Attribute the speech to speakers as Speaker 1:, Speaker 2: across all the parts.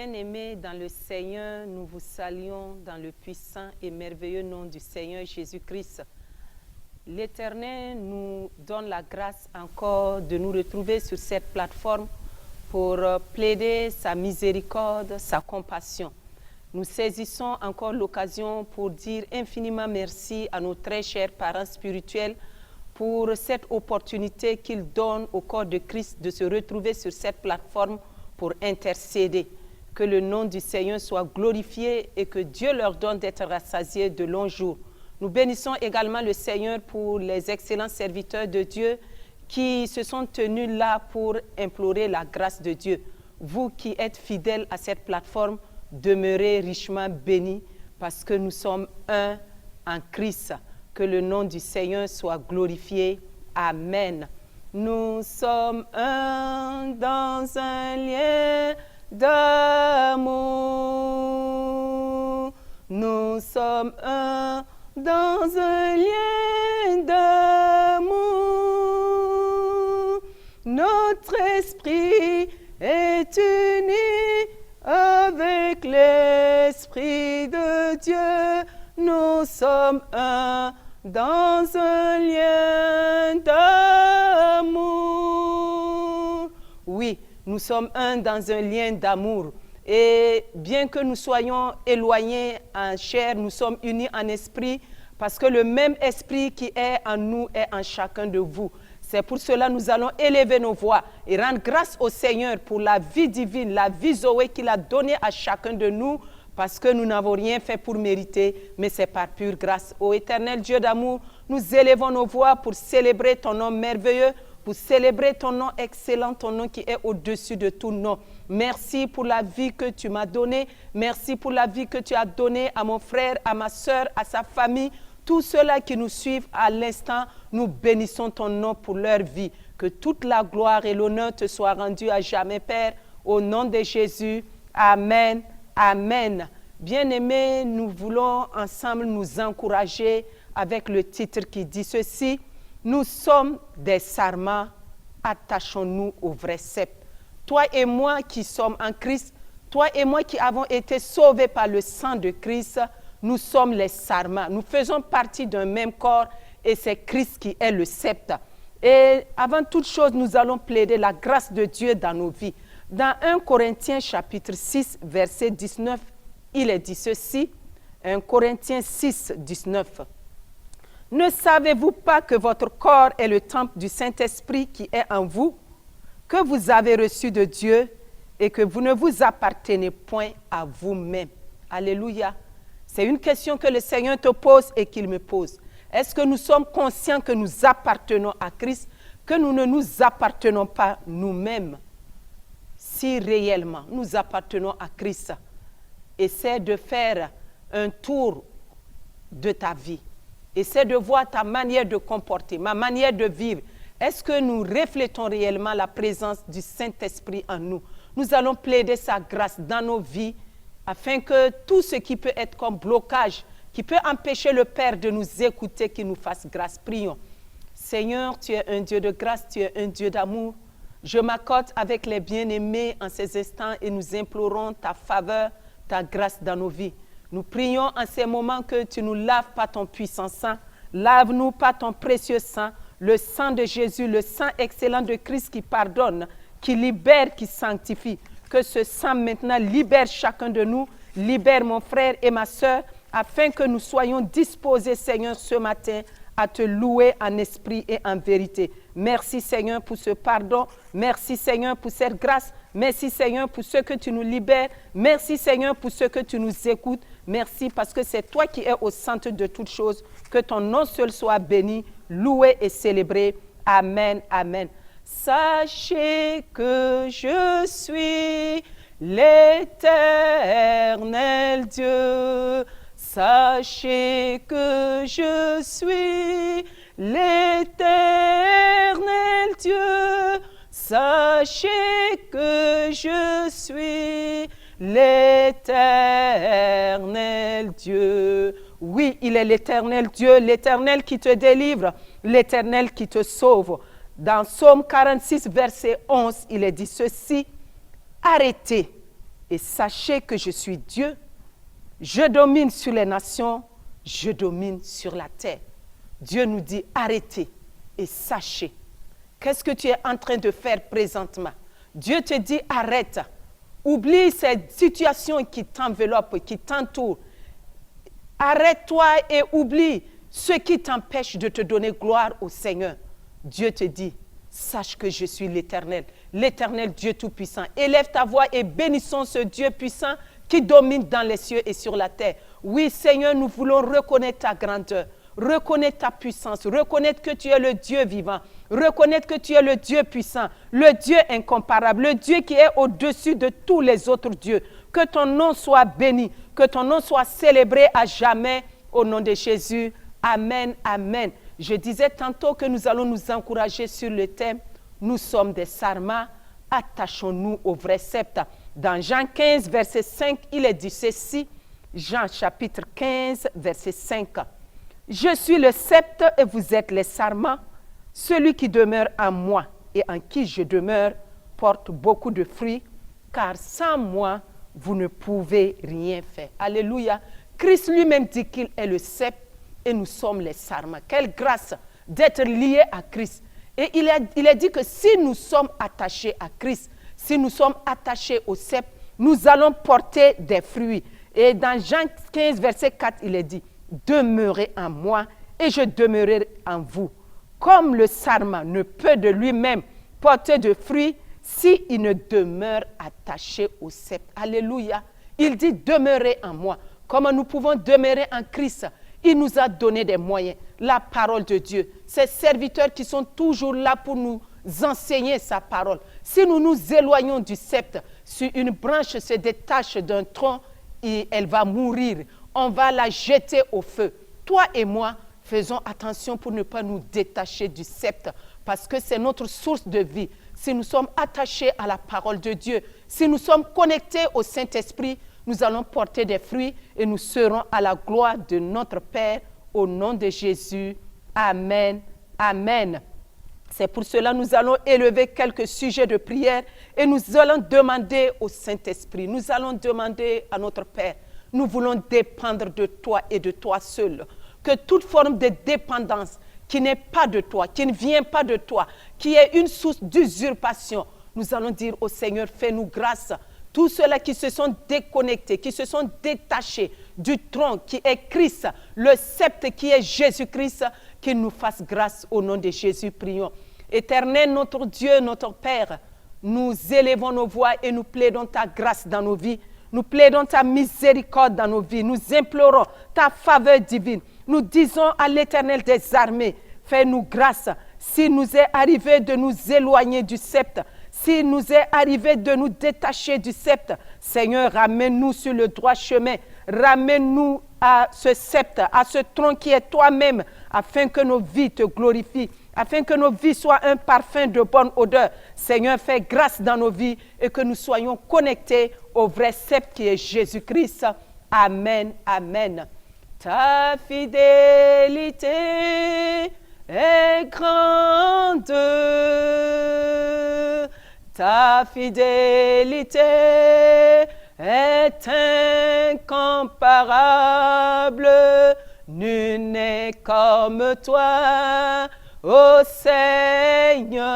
Speaker 1: Bien-aimés dans le Seigneur, nous vous saluons dans le puissant et merveilleux nom du Seigneur Jésus-Christ. L'Éternel nous donne la grâce encore de nous retrouver sur cette plateforme pour plaider sa miséricorde, sa compassion. Nous saisissons encore l'occasion pour dire infiniment merci à nos très chers parents spirituels pour cette opportunité qu'ils donnent au corps de Christ de se retrouver sur cette plateforme pour intercéder. Que le nom du Seigneur soit glorifié et que Dieu leur donne d'être rassasiés de longs jours. Nous bénissons également le Seigneur pour les excellents serviteurs de Dieu qui se sont tenus là pour implorer la grâce de Dieu. Vous qui êtes fidèles à cette plateforme, demeurez richement bénis parce que nous sommes un en Christ. Que le nom du Seigneur soit glorifié. Amen. Nous sommes un dans un lien d'amour. Nous sommes un dans un lien d'amour. Notre esprit est uni avec l'Esprit de Dieu. Nous sommes un dans un lien d'amour. Oui, nous sommes un dans un lien d'amour. Et bien que nous soyons éloignés en chair, nous sommes unis en esprit parce que le même esprit qui est en nous est en chacun de vous. C'est pour cela que nous allons élever nos voix et rendre grâce au Seigneur pour la vie divine, la vie Zoé qu'il a donnée à chacun de nous parce que nous n'avons rien fait pour mériter, mais c'est par pure grâce. Ô éternel Dieu d'amour, nous élevons nos voix pour célébrer ton nom merveilleux, pour célébrer ton nom excellent, ton nom qui est au-dessus de tout nom. Merci pour la vie que tu m'as donnée. Merci pour la vie que tu as donnée à mon frère, à ma soeur, à sa famille. Tous ceux-là qui nous suivent à l'instant, nous bénissons ton nom pour leur vie. Que toute la gloire et l'honneur te soient rendus à jamais, Père. Au nom de Jésus, Amen, Amen. Bien-aimés, nous voulons ensemble nous encourager avec le titre qui dit ceci. Nous sommes des sarments, attachons-nous au vrai cep. Toi et moi qui sommes en Christ, toi et moi qui avons été sauvés par le sang de Christ, nous sommes les sarments. Nous faisons partie d'un même corps et c'est Christ qui est le sceptre. Et avant toute chose, nous allons plaider la grâce de Dieu dans nos vies. Dans 1 Corinthiens chapitre 6, verset 19, il est dit ceci, 1 Corinthiens 6, 19. Ne savez-vous pas que votre corps est le temple du Saint-Esprit qui est en vous, que vous avez reçu de Dieu et que vous ne vous appartenez point à vous-même? Alléluia. C'est une question que le Seigneur te pose et qu'il me pose. Est-ce que nous sommes conscients que nous appartenons à Christ, que nous ne nous appartenons pas nous-mêmes? Si réellement nous appartenons à Christ, essaie de faire un tour de ta vie. Essaie de voir ta manière de comporter, ma manière de vivre. Est-ce que nous reflétons réellement la présence du Saint-Esprit en nous? Nous allons plaider sa grâce dans nos vies afin que tout ce qui peut être comme blocage, qui peut empêcher le Père de nous écouter, qu'il nous fasse grâce. Prions. Seigneur, tu es un Dieu de grâce, tu es un Dieu d'amour. Je m'accorde avec les bien-aimés en ces instants et nous implorons ta faveur, ta grâce dans nos vies. Nous prions en ces moments que tu nous laves par ton puissant sang. Lave-nous par ton précieux sang, le sang de Jésus, le sang excellent de Christ qui pardonne, qui libère, qui sanctifie. Que ce sang maintenant libère chacun de nous, libère mon frère et ma soeur, afin que nous soyons disposés, Seigneur, ce matin, à te louer en esprit et en vérité. Merci, Seigneur, pour ce pardon. Merci, Seigneur, pour cette grâce. Merci, Seigneur, pour ce que tu nous libères. Merci, Seigneur, pour ce que tu nous écoutes. Merci parce que c'est toi qui es au centre de toutes choses. Que ton nom seul soit béni, loué et célébré. Amen, amen. Sachez que je suis l'Éternel Dieu. Sachez que je suis l'Éternel Dieu. Sachez que je suis l'Éternel Dieu. Oui, il est l'Éternel Dieu, l'Éternel qui te délivre, l'Éternel qui te sauve. Dans Psaume 46, verset 11, il est dit ceci. Arrêtez et sachez que je suis Dieu. Je domine sur les nations, je domine sur la terre. Dieu nous dit arrêtez et sachez. Qu'est-ce que tu es en train de faire présentement? Dieu te dit arrête. Oublie cette situation qui t'enveloppe, qui t'entoure. Arrête-toi et oublie ce qui t'empêche de te donner gloire au Seigneur. Dieu te dit, sache que je suis l'Éternel, l'Éternel Dieu Tout-Puissant. Élève ta voix et bénissons ce Dieu puissant qui domine dans les cieux et sur la terre. Oui, Seigneur, nous voulons reconnaître ta grandeur, reconnaître ta puissance, reconnaître que tu es le Dieu vivant, reconnaître que tu es le Dieu puissant, le Dieu incomparable, le Dieu qui est au-dessus de tous les autres dieux. Que ton nom soit béni, que ton nom soit célébré à jamais au nom de Jésus. Amen, amen. Je disais tantôt que nous allons nous encourager sur le thème « Nous sommes des sarmats, attachons-nous au vrai sceptre ». Dans Jean 15, verset 5, il est dit ceci, Jean chapitre 15, verset 5. « Je suis le sceptre et vous êtes les sarments. Celui qui demeure en moi et en qui je demeure porte beaucoup de fruits, car sans moi, vous ne pouvez rien faire. » Alléluia. Christ lui-même dit qu'il est le sceptre et nous sommes les sarments. Quelle grâce d'être liés à Christ. Et il est dit que si nous sommes attachés à Christ, si nous sommes attachés au sceptre, nous allons porter des fruits. Et dans Jean 15, verset 4, il est dit, « Demeurez en moi et je demeurerai en vous. Comme le sarment ne peut de lui-même porter de fruits s'il ne demeure attaché au sceptre. » Alléluia. Il dit, « Demeurez en moi. » Comment nous pouvons demeurer en Christ? Il nous a donné des moyens, la parole de Dieu. Ces serviteurs qui sont toujours là pour nous enseigner sa parole. Si nous nous éloignons du sceptre, si une branche se détache d'un tronc, elle va mourir. On va la jeter au feu. Toi et moi, faisons attention pour ne pas nous détacher du sceptre, parce que c'est notre source de vie. Si nous sommes attachés à la parole de Dieu, si nous sommes connectés au Saint-Esprit, nous allons porter des fruits et nous serons à la gloire de notre Père au nom de Jésus. Amen. Amen. C'est pour cela que nous allons élever quelques sujets de prière et nous allons demander au Saint-Esprit, nous allons demander à notre Père, nous voulons dépendre de toi et de toi seul. Que toute forme de dépendance qui n'est pas de toi, qui ne vient pas de toi, qui est une source d'usurpation, nous allons dire au Seigneur, fais-nous grâce. Tous ceux-là qui se sont déconnectés, qui se sont détachés du tronc qui est Christ, le sceptre qui est Jésus-Christ, qu'il nous fasse grâce au nom de Jésus, prions. Éternel, notre Dieu, notre Père, nous élevons nos voix et nous plaidons ta grâce dans nos vies. Nous plaidons ta miséricorde dans nos vies. Nous implorons ta faveur divine. Nous disons à l'Éternel des armées, fais-nous grâce. S'il nous est arrivé de nous éloigner du sceptre, s'il nous est arrivé de nous détacher du sceptre, Seigneur, ramène-nous sur le droit chemin. Ramène-nous à ce sceptre, à ce tronc qui est toi-même, afin que nos vies te glorifient, afin que nos vies soient un parfum de bonne odeur. Seigneur, fais grâce dans nos vies et que nous soyons connectés au vrai sceptre qui est Jésus-Christ. Amen, amen. Ta fidélité est grande. Ta fidélité est incomparable. Nul n'est comme toi, ô Seigneur.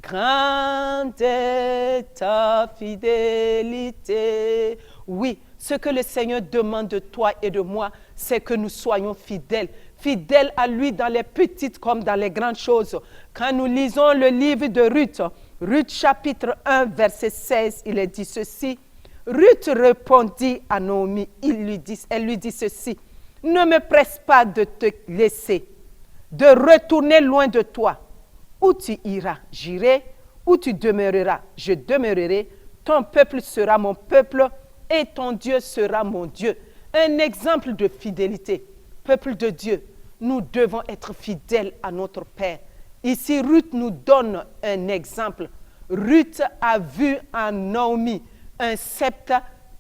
Speaker 1: Grande est ta fidélité. Oui, ce que le Seigneur demande de toi et de moi, c'est que nous soyons fidèles. Fidèles à lui dans les petites comme dans les grandes choses. Quand nous lisons le livre de Ruth, Ruth chapitre 1, verset 16, il est dit ceci. Ruth répondit à Naomi, elle lui dit ceci. Ne me presse pas de te laisser, de retourner loin de toi. Où tu iras, j'irai. Où tu demeureras, je demeurerai. Ton peuple sera mon peuple et ton Dieu sera mon Dieu. Un exemple de fidélité. Peuple de Dieu, nous devons être fidèles à notre Père. Ici, Ruth nous donne un exemple. Ruth a vu en Naomi un sceptre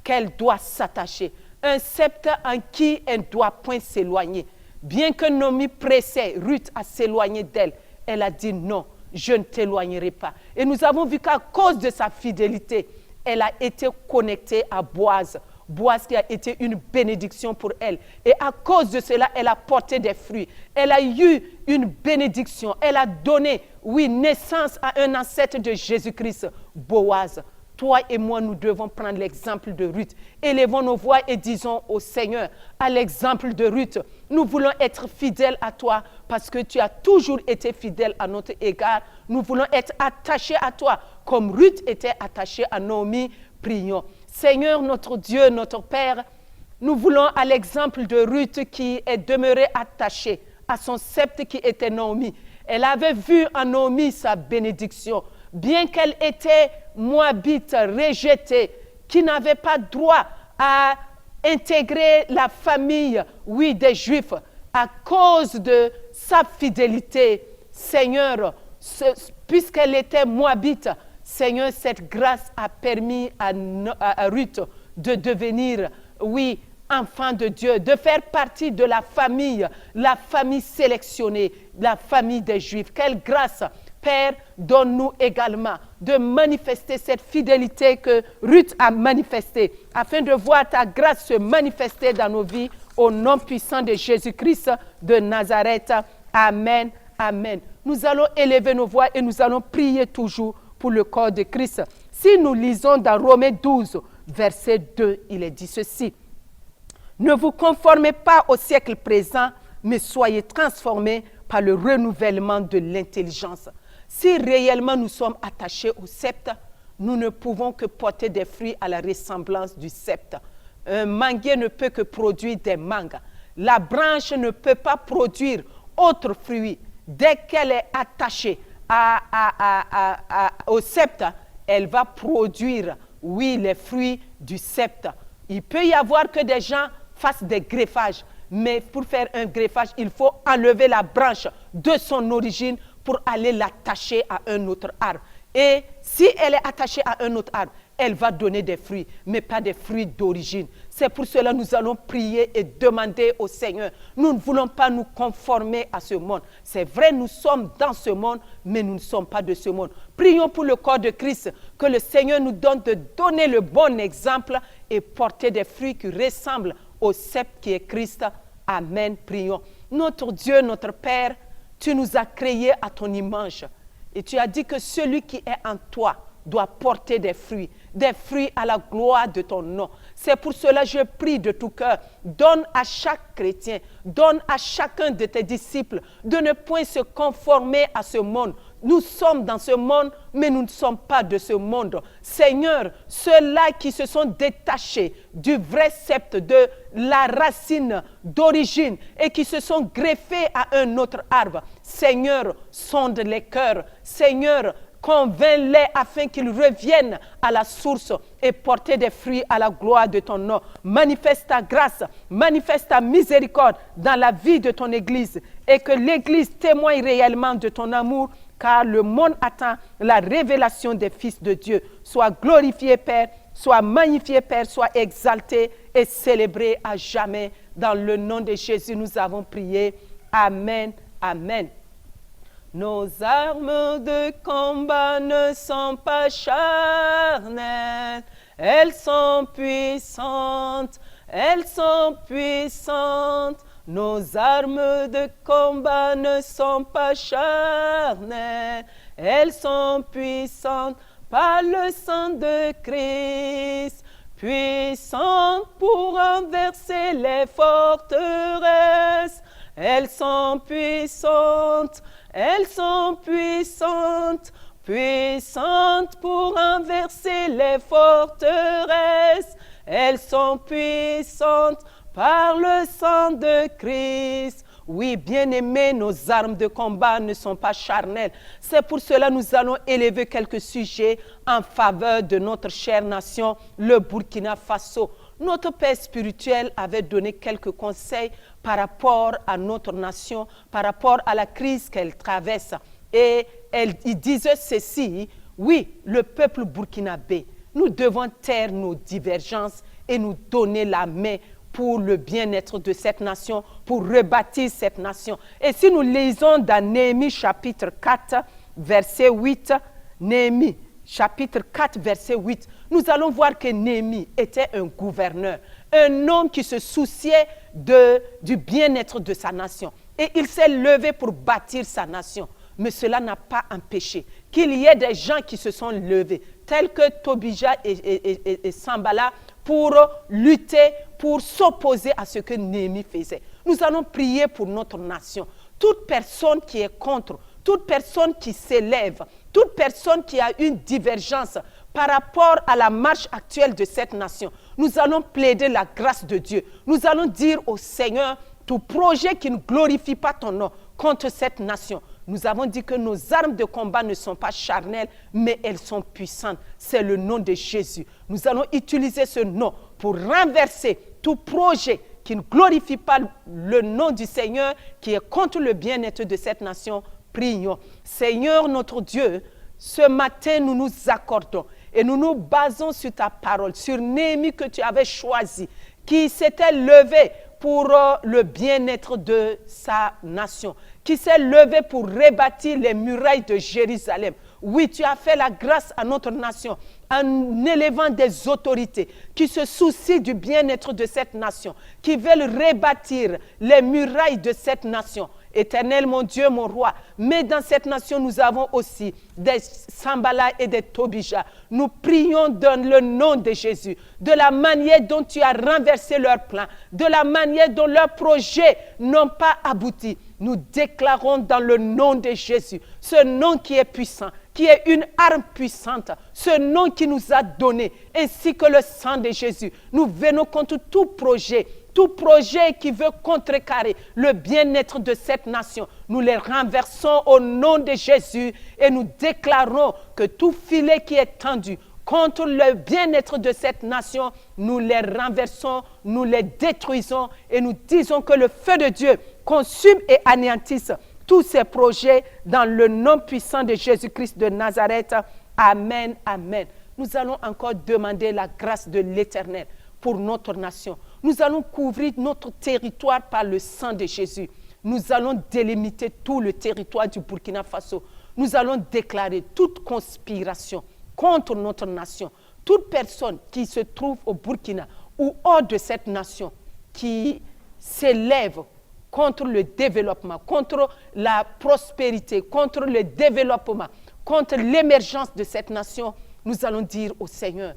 Speaker 1: qu'elle doit s'attacher, un sceptre en qui elle ne doit point s'éloigner. Bien que Naomi pressait Ruth à s'éloigner d'elle, elle a dit non, je ne t'éloignerai pas. Et nous avons vu qu'à cause de sa fidélité, elle a été connectée à Boaz. Boaz qui a été une bénédiction pour elle. Et à cause de cela, elle a porté des fruits. Elle a eu une bénédiction. Elle a donné, oui, naissance à un ancêtre de Jésus-Christ, Boaz. Toi et moi, nous devons prendre l'exemple de Ruth. Élevons nos voix et disons au Seigneur, à l'exemple de Ruth, nous voulons être fidèles à toi parce que tu as toujours été fidèle à notre égard. Nous voulons être attachés à toi comme Ruth était attachée à Naomi. Prions. Seigneur, notre Dieu, notre Père, nous voulons à l'exemple de Ruth qui est demeurée attachée à son sceptre qui était Naomi. Elle avait vu en Naomi sa bénédiction. Bien qu'elle était moabite, rejetée, qui n'avait pas droit à intégrer la famille, oui, des Juifs, à cause de sa fidélité, Seigneur, puisqu'elle était moabite, Seigneur, cette grâce a permis à Ruth de devenir, oui, enfant de Dieu, de faire partie de la famille sélectionnée, la famille des Juifs. Quelle grâce, Père, donne-nous également de manifester cette fidélité que Ruth a manifestée, afin de voir ta grâce se manifester dans nos vies, au nom puissant de Jésus-Christ de Nazareth. Amen, amen. Nous allons élever nos voix et nous allons prier toujours pour le corps de Christ. Si nous lisons dans Romains 12, verset 2, il est dit ceci. Ne vous conformez pas au siècle présent, mais soyez transformés par le renouvellement de l'intelligence. Si réellement nous sommes attachés au sceptre, nous ne pouvons que porter des fruits à la ressemblance du sceptre. Un manguier ne peut que produire des mangues. La branche ne peut pas produire autre fruit. Dès qu'elle est attachée au sceptre, elle va produire, oui, les fruits du sceptre. Il peut y avoir que des gens fassent des greffages, mais pour faire un greffage, il faut enlever la branche de son origine pour aller l'attacher à un autre arbre. Et si elle est attachée à un autre arbre, elle va donner des fruits, mais pas des fruits d'origine. C'est pour cela que nous allons prier et demander au Seigneur. Nous ne voulons pas nous conformer à ce monde. C'est vrai, nous sommes dans ce monde, mais nous ne sommes pas de ce monde. Prions pour le corps de Christ, que le Seigneur nous donne de donner le bon exemple et porter des fruits qui ressemblent au sceptre qui est Christ. Amen. Prions. Notre Dieu, notre Père, tu nous as créés à ton image. Et tu as dit que celui qui est en toi doit porter des fruits à la gloire de ton nom. C'est pour cela que je prie de tout cœur, donne à chaque chrétien, donne à chacun de tes disciples de ne point se conformer à ce monde. Nous sommes dans ce monde, mais nous ne sommes pas de ce monde. Seigneur, ceux-là qui se sont détachés du vrai sceptre, de la racine d'origine et qui se sont greffés à un autre arbre, Seigneur, sonde les cœurs. Seigneur, convainc-les afin qu'ils reviennent à la source et porter des fruits à la gloire de ton nom. Manifeste ta grâce, manifeste ta miséricorde dans la vie de ton Église et que l'Église témoigne réellement de ton amour, car le monde attend la révélation des fils de Dieu. Sois glorifié, Père, sois magnifié, Père, sois exalté et célébré à jamais. Dans le nom de Jésus, nous avons prié. Amen, amen. Nos armes de combat ne sont pas charnelles, elles sont puissantes, elles sont puissantes. Nos armes de combat ne sont pas charnelles, elles sont puissantes par le sang de Christ, puissantes pour renverser les forteresses. Elles sont puissantes, elles sont puissantes, puissantes pour renverser les forteresses. Elles sont puissantes par le sang de Christ. Oui, bien-aimés, nos armes de combat ne sont pas charnelles. C'est pour cela que nous allons élever quelques sujets en faveur de notre chère nation, le Burkina Faso. Notre père spirituel avait donné quelques conseils par rapport à notre nation, par rapport à la crise qu'elle traverse. Et il disait ceci, oui, le peuple burkinabé, nous devons taire nos divergences et nous donner la main pour le bien-être de cette nation, pour rebâtir cette nation. Et si nous lisons dans Néhémie chapitre 4, verset 8, Néhémie chapitre 4, verset 8, nous allons voir que Néhémie était un gouverneur, un homme qui se souciait du bien-être de sa nation. Et il s'est levé pour bâtir sa nation. Mais cela n'a pas empêché qu'il y ait des gens qui se sont levés, tels que Tobija et Sambala, pour lutter, pour s'opposer à ce que Néhémie faisait. Nous allons prier pour notre nation. Toute personne qui est contre, toute personne qui s'élève, toute personne qui a une divergence par rapport à la marche actuelle de cette nation, nous allons plaider la grâce de Dieu. Nous allons dire au Seigneur, tout projet qui ne glorifie pas ton nom contre cette nation. Nous avons dit que nos armes de combat ne sont pas charnelles, mais elles sont puissantes. C'est le nom de Jésus. Nous allons utiliser ce nom pour renverser tout projet qui ne glorifie pas le nom du Seigneur, qui est contre le bien-être de cette nation. Prions. Seigneur notre Dieu, ce matin nous nous accordons et nous nous basons sur ta parole, sur Néhémie que tu avais choisi, qui s'était levé pour le bien-être de sa nation, qui s'est levé pour rebâtir les murailles de Jérusalem. Oui, tu as fait la grâce à notre nation en élevant des autorités qui se soucient du bien-être de cette nation, qui veulent rebâtir les murailles de cette nation. Éternel, mon Dieu, mon roi, mais dans cette nation, nous avons aussi des Sambala et des Tobija. Nous prions dans le nom de Jésus, de la manière dont tu as renversé leurs plans, de la manière dont leurs projets n'ont pas abouti. Nous déclarons dans le nom de Jésus, ce nom qui est puissant, qui est une arme puissante, ce nom qui nous a donné, ainsi que le sang de Jésus. Nous venons contre tout projet qui veut contrecarrer le bien-être de cette nation. Nous les renversons au nom de Jésus et nous déclarons que tout filet qui est tendu contre le bien-être de cette nation, nous les renversons, nous les détruisons et nous disons que le feu de Dieu consume et anéantisse tous ces projets dans le nom puissant de Jésus-Christ de Nazareth. Amen, amen. Nous allons encore demander la grâce de l'Éternel pour notre nation. Nous allons couvrir notre territoire par le sang de Jésus. Nous allons délimiter tout le territoire du Burkina Faso. Nous allons déclarer toute conspiration contre notre nation. Toute personne qui se trouve au Burkina ou hors de cette nation, qui s'élève contre le développement, contre la prospérité, contre le développement, contre l'émergence de cette nation, nous allons dire au Seigneur,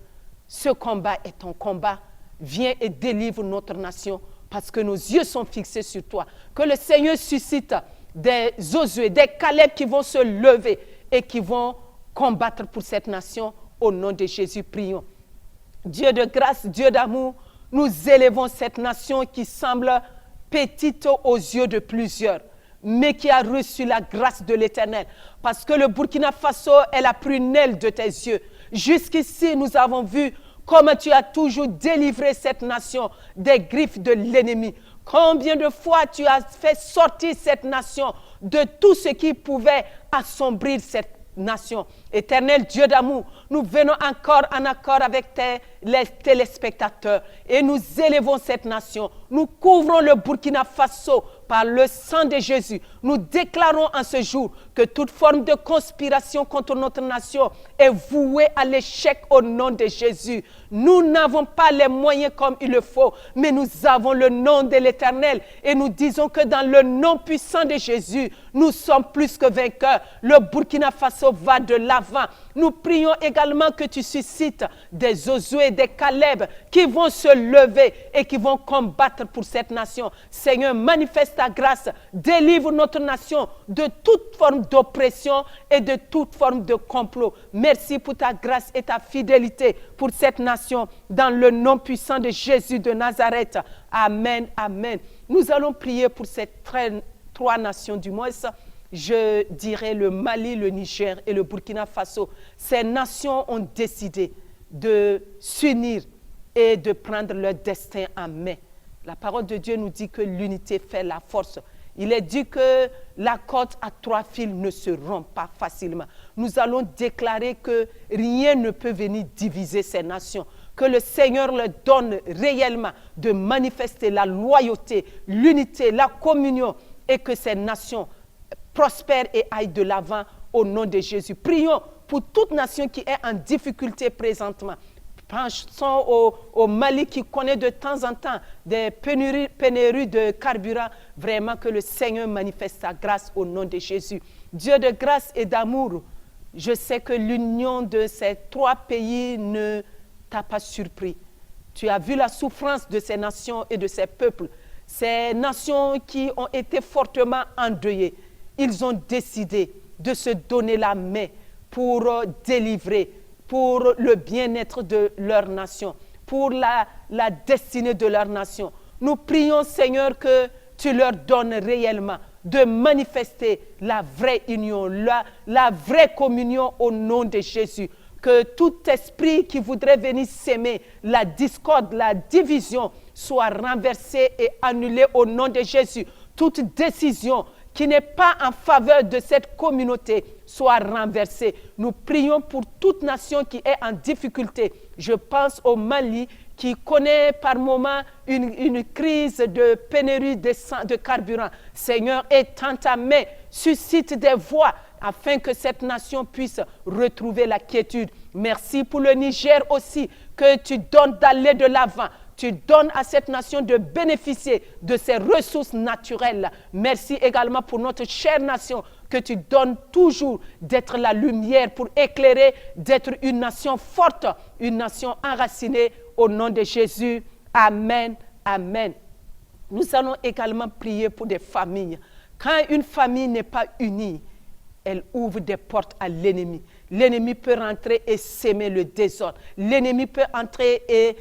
Speaker 1: ce combat est ton combat. Viens et délivre notre nation parce que nos yeux sont fixés sur toi. Que le Seigneur suscite des Josué, des Caleb qui vont se lever et qui vont combattre pour cette nation. Au nom de Jésus, prions. Dieu de grâce, Dieu d'amour, nous élevons cette nation qui semble petite aux yeux de plusieurs, mais qui a reçu la grâce de l'Éternel. Parce que le Burkina Faso est la prunelle de tes yeux. Jusqu'ici, nous avons vu comment tu as toujours délivré cette nation des griffes de l'ennemi. Combien de fois tu as fait sortir cette nation de tout ce qui pouvait assombrir cette nation. Éternel Dieu d'amour, nous venons encore en accord avec les téléspectateurs et nous élevons cette nation. Nous couvrons le Burkina Faso par le sang de Jésus. Nous déclarons en ce jour que toute forme de conspiration contre notre nation est vouée à l'échec au nom de Jésus. Nous n'avons pas les moyens comme il le faut, mais nous avons le nom de l'Éternel et nous disons que dans le nom puissant de Jésus, nous sommes plus que vainqueurs. Le Burkina Faso va de l'avant. Nous prions également que tu suscites des Josué, des Caleb qui vont se lever et qui vont combattre pour cette nation. Seigneur, manifeste ta grâce, délivre notre nation de toute forme d'oppression et de toute forme de complot. Merci pour ta grâce et ta fidélité pour cette nation, dans le nom puissant de Jésus de Nazareth. Amen, amen. Nous allons prier pour ces trois nations du moins. Je dirais le Mali, le Niger et le Burkina Faso. Ces nations ont décidé de s'unir et de prendre leur destin en main. La parole de Dieu nous dit que l'unité fait la force. Il est dit que la corde à trois fils ne se rompt pas facilement. Nous allons déclarer que rien ne peut venir diviser ces nations. Que le Seigneur leur donne réellement de manifester la loyauté, l'unité, la communion et que ces nations prospèrent et aillent de l'avant au nom de Jésus. Prions pour toute nation qui est en difficulté présentement. Pensons au Mali qui connaît de temps en temps des pénuries de carburant. Vraiment que le Seigneur manifeste sa grâce au nom de Jésus. Dieu de grâce et d'amour, je sais que l'union de ces 3 pays ne t'a pas surpris. Tu as vu la souffrance de ces nations et de ces peuples. Ces nations qui ont été fortement endeuillées. Ils ont décidé de se donner la main pour délivrer, pour le bien-être de leur nation, pour la destinée de leur nation. Nous prions, Seigneur, que tu leur donnes réellement de manifester la vraie union, la vraie communion au nom de Jésus. Que tout esprit qui voudrait venir s'aimer, la discorde, la division, soit renversé et annulé au nom de Jésus. Toute décision qui n'est pas en faveur de cette communauté soit renversée. Nous prions pour toute nation qui est en difficulté. Je pense au Mali qui connaît par moments une crise de pénurie de carburant. Seigneur, étends ta main, suscite des voix afin que cette nation puisse retrouver la quiétude. Merci pour le Niger aussi, que tu donnes d'aller de l'avant. Tu donnes à cette nation de bénéficier de ses ressources naturelles. Merci également pour notre chère nation, que tu donnes toujours d'être la lumière pour éclairer, d'être une nation forte, une nation enracinée au nom de Jésus. Amen, amen. Nous allons également prier pour des familles. Quand une famille n'est pas unie, elle ouvre des portes à l'ennemi. L'ennemi peut rentrer et s'aimer le désordre. L'ennemi peut entrer et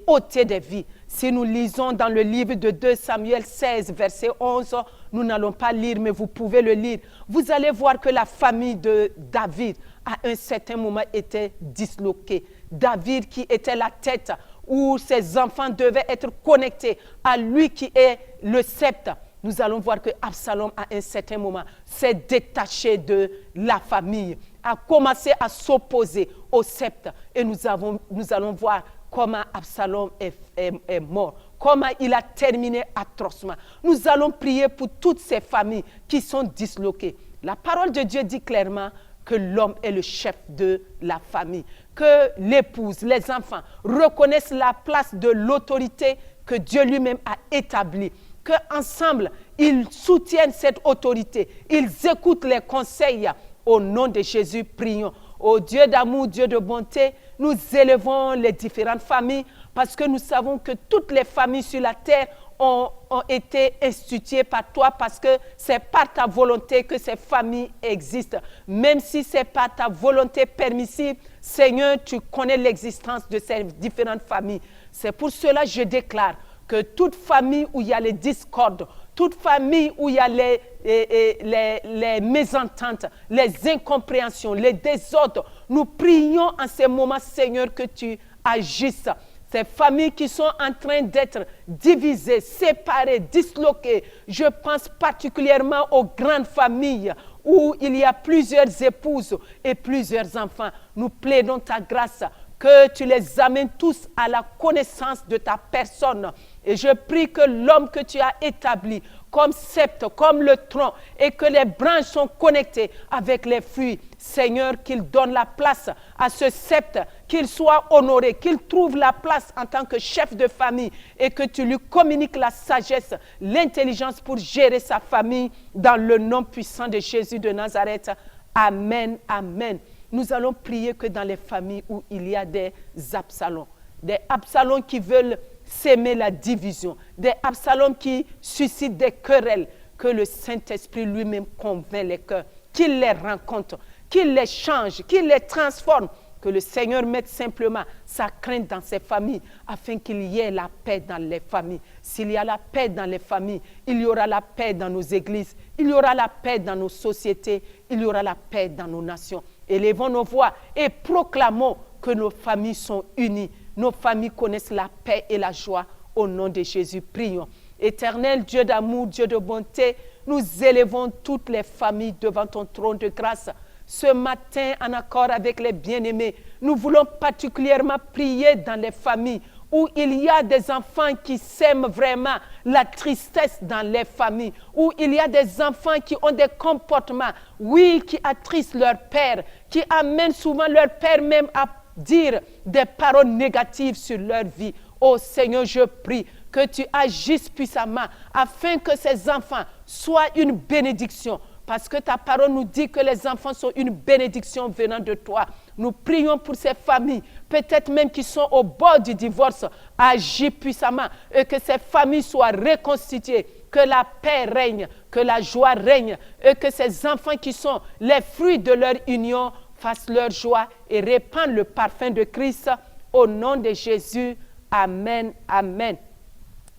Speaker 1: ôter des vies. Si nous lisons dans le livre de 2 Samuel 16, verset 11, nous n'allons pas lire, mais vous pouvez le lire. Vous allez voir que la famille de David, à un certain moment, était disloquée. David qui était la tête, où ses enfants devaient être connectés à lui qui est le sceptre. Nous allons voir que Absalom, à un certain moment, s'est détaché de la famille, a commencé à s'opposer au sceptre. Et nous allons voir comment Absalom est mort, comment il a terminé atrocement. Nous allons prier pour toutes ces familles qui sont disloquées. La parole de Dieu dit clairement que l'homme est le chef de la famille, que l'épouse, les enfants reconnaissent la place de l'autorité que Dieu lui-même a établie, qu'ensemble, ils soutiennent cette autorité, ils écoutent les conseils. Au nom de Jésus, prions. Ô Dieu d'amour, Dieu de bonté, nous élevons les différentes familles parce que nous savons que toutes les familles sur la terre ont été instituées par toi parce que c'est par ta volonté que ces familles existent. Même si ce n'est pas ta volonté permissive, Seigneur, tu connais l'existence de ces différentes familles. C'est pour cela que je déclare que toute famille où il y a les discordes, toute famille où il y a les mésententes, les incompréhensions, les désordres, nous prions en ces moments, Seigneur, que tu agisses. Ces familles qui sont en train d'être divisées, séparées, disloquées, je pense particulièrement aux grandes familles où il y a plusieurs épouses et plusieurs enfants. Nous plaidons ta grâce, que tu les amènes tous à la connaissance de ta personne. Et je prie que l'homme que tu as établi comme sceptre, comme le tronc, et que les branches sont connectées avec les fruits. Seigneur, qu'il donne la place à ce sceptre, qu'il soit honoré, qu'il trouve la place en tant que chef de famille et que tu lui communiques la sagesse, l'intelligence pour gérer sa famille dans le nom puissant de Jésus de Nazareth. Amen, amen. Nous allons prier que dans les familles où il y a des Absaloms qui veulent s'aimer la division, des Absaloms qui suscitent des querelles, que le Saint-Esprit lui-même convainc les cœurs, qu'il les rencontre, qu'il les change, qu'il les transforme, que le Seigneur mette simplement sa crainte dans ses familles, afin qu'il y ait la paix dans les familles. S'il y a la paix dans les familles, il y aura la paix dans nos églises, il y aura la paix dans nos sociétés, il y aura la paix dans nos nations. Élevons nos voix et proclamons que nos familles sont unies. Nos familles connaissent la paix et la joie. Au nom de Jésus, prions. Éternel Dieu d'amour, Dieu de bonté, nous élevons toutes les familles devant ton trône de grâce. Ce matin, en accord avec les bien-aimés, nous voulons particulièrement prier dans les familles où il y a des enfants qui sèment vraiment la tristesse dans les familles, où il y a des enfants qui ont des comportements, oui, qui attristent leur père, qui amènent souvent leur père même à dire des paroles négatives sur leur vie. Oh Seigneur, je prie que tu agisses puissamment afin que ces enfants soient une bénédiction. Parce que ta parole nous dit que les enfants sont une bénédiction venant de toi. Nous prions pour ces familles, peut-être même qui sont au bord du divorce. Agis puissamment et que ces familles soient reconstituées, que la paix règne, que la joie règne et que ces enfants qui sont les fruits de leur union fassent leur joie et répandent le parfum de Christ. Au nom de Jésus, amen, amen.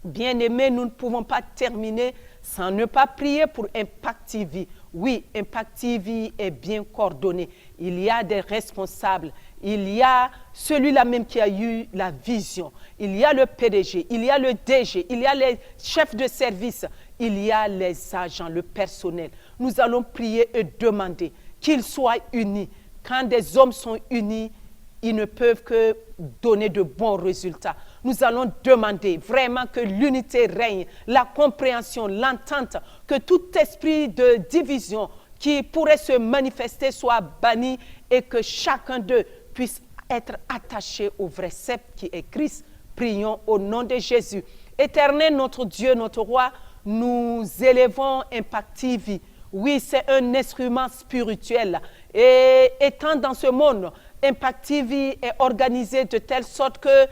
Speaker 1: Bien-aimés, nous ne pouvons pas terminer sans ne pas prier pour Impact TV. Oui, Impact TV est bien coordonné. Il y a des responsables. Il y a celui-là même qui a eu la vision. Il y a le PDG, il y a le DG, il y a les chefs de service, il y a les agents, le personnel. Nous allons prier et demander qu'ils soient unis. Quand des hommes sont unis, ils ne peuvent que donner de bons résultats. Nous allons demander vraiment que l'unité règne, la compréhension, l'entente, que tout esprit de division qui pourrait se manifester soit banni et que chacun d'eux puisse être attaché au vrai sceptre qui est Christ. Prions au nom de Jésus. Éternel, notre Dieu, notre roi, nous élevons Impact TV. Oui, c'est un instrument spirituel. Et étant dans ce monde, Impact TV est organisé de telle sorte que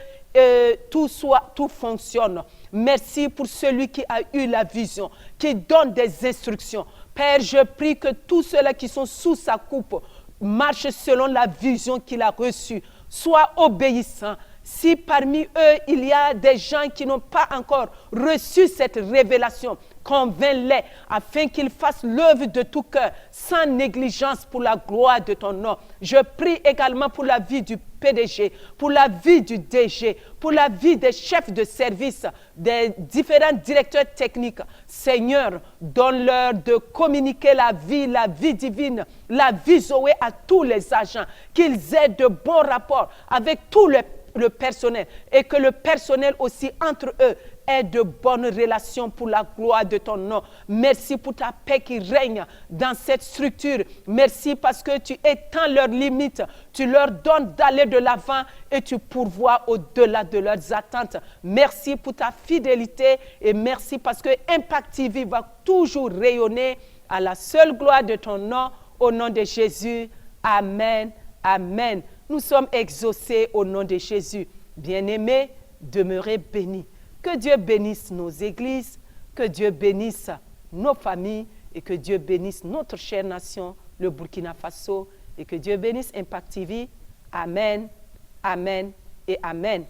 Speaker 1: tout fonctionne. Merci pour celui qui a eu la vision, qui donne des instructions. Père, je prie que tous ceux-là qui sont sous sa coupe marchent selon la vision qu'il a reçue, soient obéissants. Si parmi eux, il y a des gens qui n'ont pas encore reçu cette révélation, convainc-les afin qu'ils fassent l'œuvre de tout cœur, sans négligence pour la gloire de ton nom. Je prie également pour la vie du PDG, pour la vie du DG, pour la vie des chefs de service, des différents directeurs techniques. Seigneur, donne-leur de communiquer la vie divine, la vie Zoé à tous les agents, qu'ils aient de bons rapports avec tout le personnel et que le personnel aussi entre eux ait de bonnes relations pour la gloire de ton nom. Merci pour ta paix qui règne dans cette structure. Merci parce que tu étends leurs limites, tu leur donnes d'aller de l'avant et tu pourvois au-delà de leurs attentes. Merci pour ta fidélité et merci parce que Impact TV va toujours rayonner à la seule gloire de ton nom. Au nom de Jésus, amen, amen. Nous sommes exaucés au nom de Jésus. Bien-aimés, demeurez bénis. Que Dieu bénisse nos églises, que Dieu bénisse nos familles et que Dieu bénisse notre chère nation, le Burkina Faso, et que Dieu bénisse Impact TV. Amen, amen et amen.